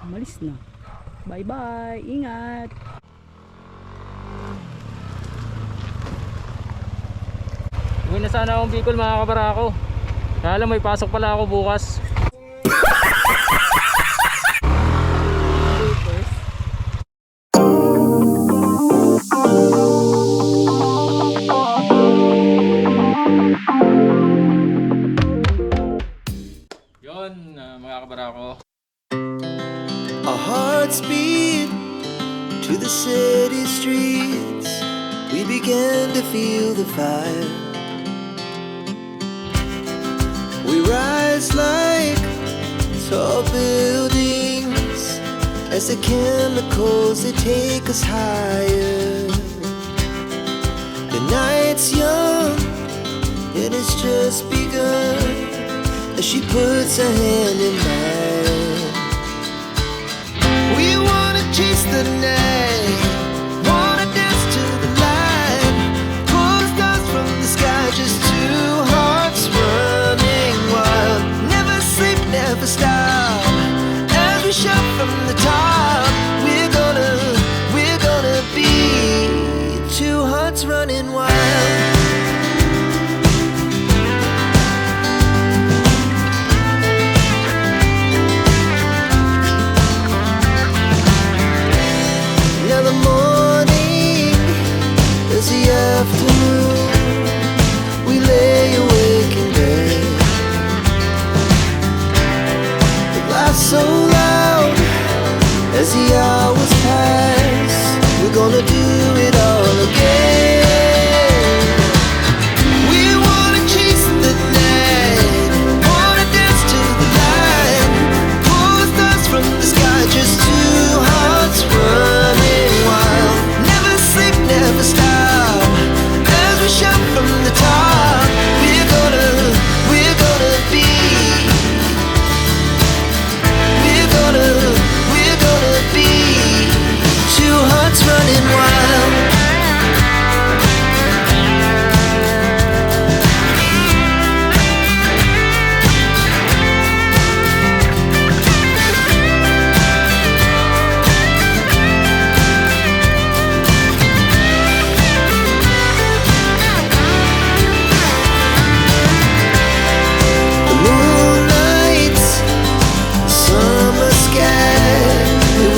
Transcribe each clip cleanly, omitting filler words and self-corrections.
Umalis na. Bye bye, ingat. Uwi na sana akong Bicol mga kabarako. Kaya lang may pasok pala ako bukas. Yun mga kabarako. Our hearts beat to the city streets. We began to feel the fire. We rise like tall buildings as the chemicals they take us higher. The night's young and it's just begun as she puts her hand in mine. We wanna chase the night, wanna dance to the light, pull the stars from the sky, just two hearts running wild. Never sleep, never stop, as we shout from the top. We're gonna be two hearts running wild. Afternoon, we lay awake in bed. The laugh so loud as the hours pass. We're gonna do it all again. We wanna chase the night, wanna dance to the light, pull the stars from the sky, just two hearts running wild. Never sleep, never stop. Shout from the top. We're gonna be. We're gonna be two hearts running wild.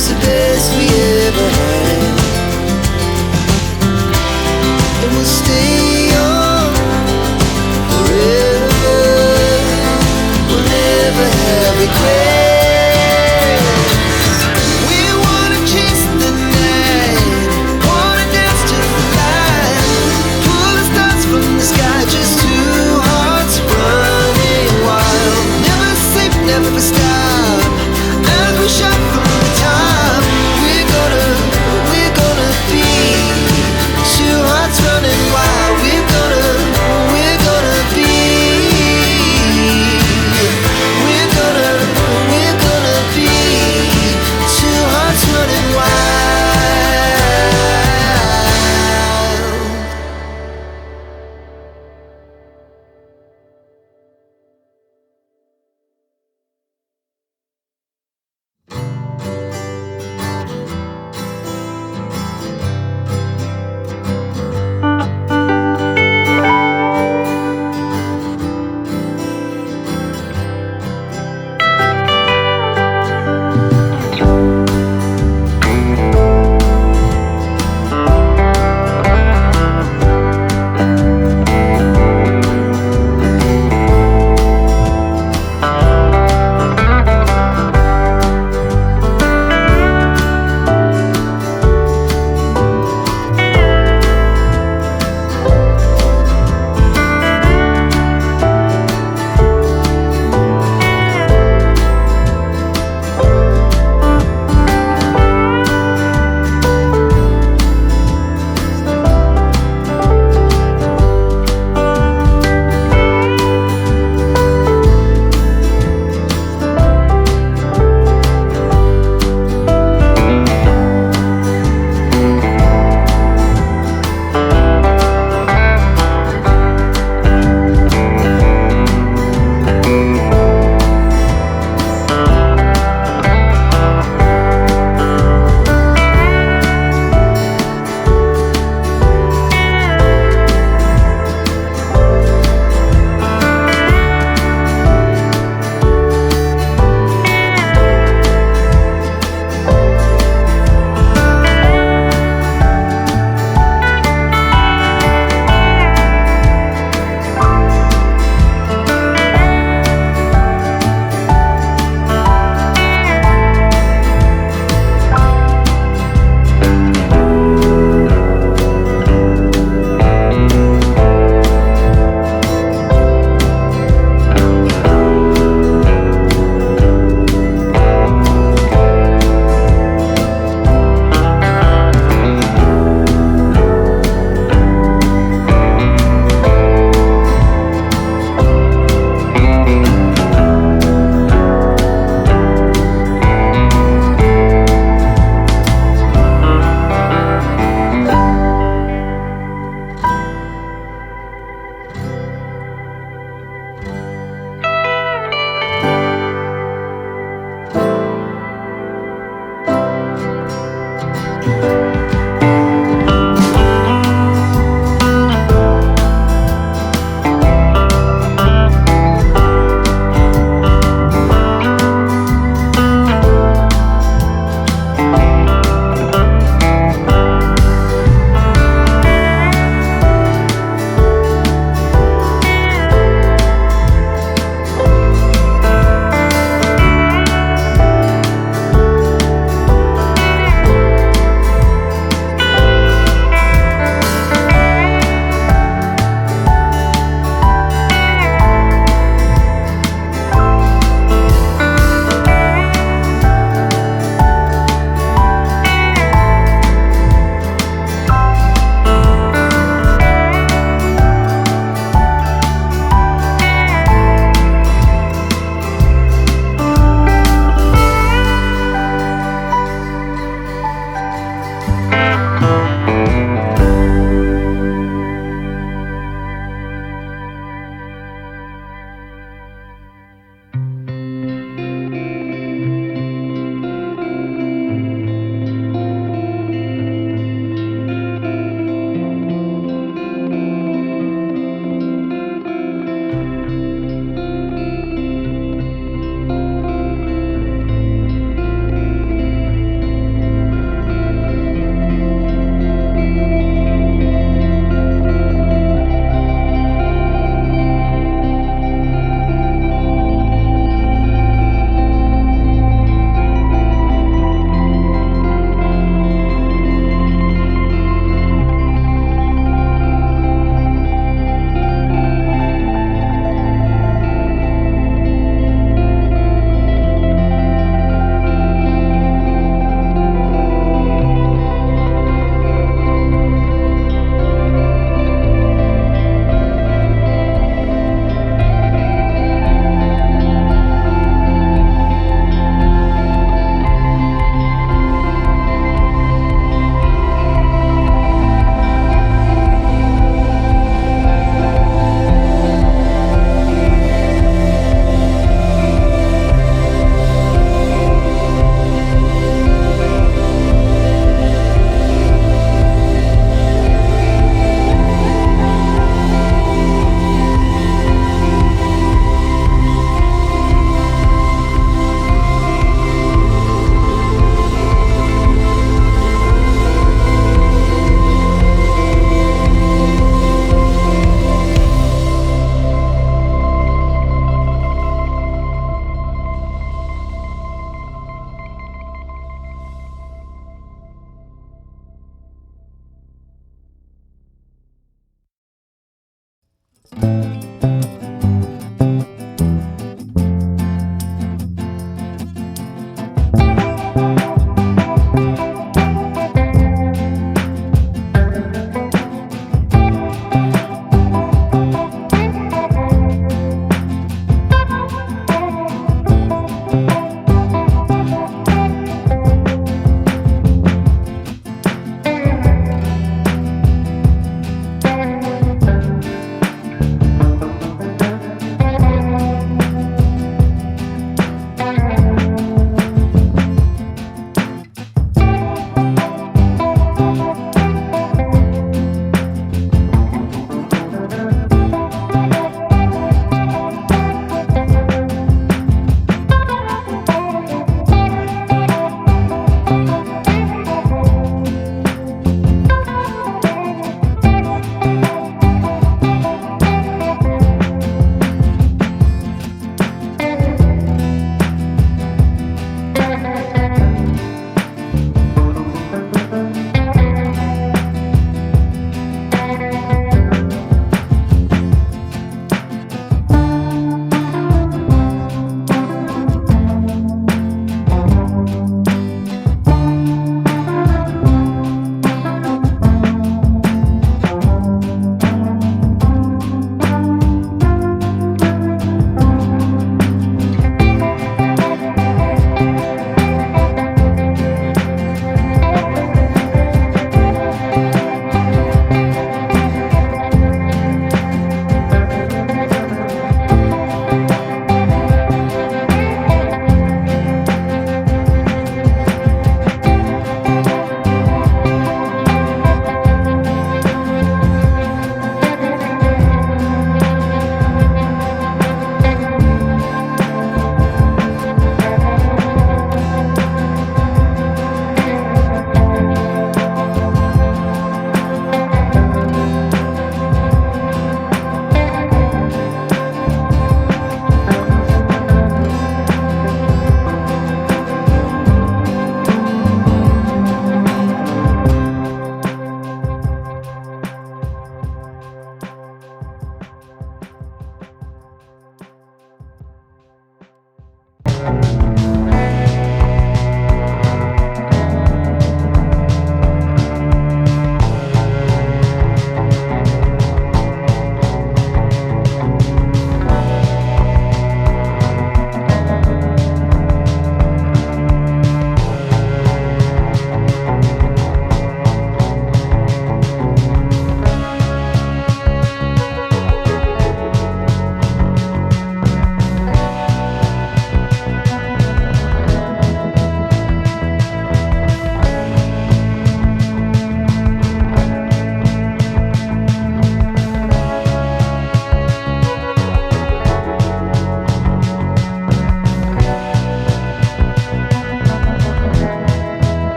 The best we ever had, and we'll stay on forever. We'll never have regret.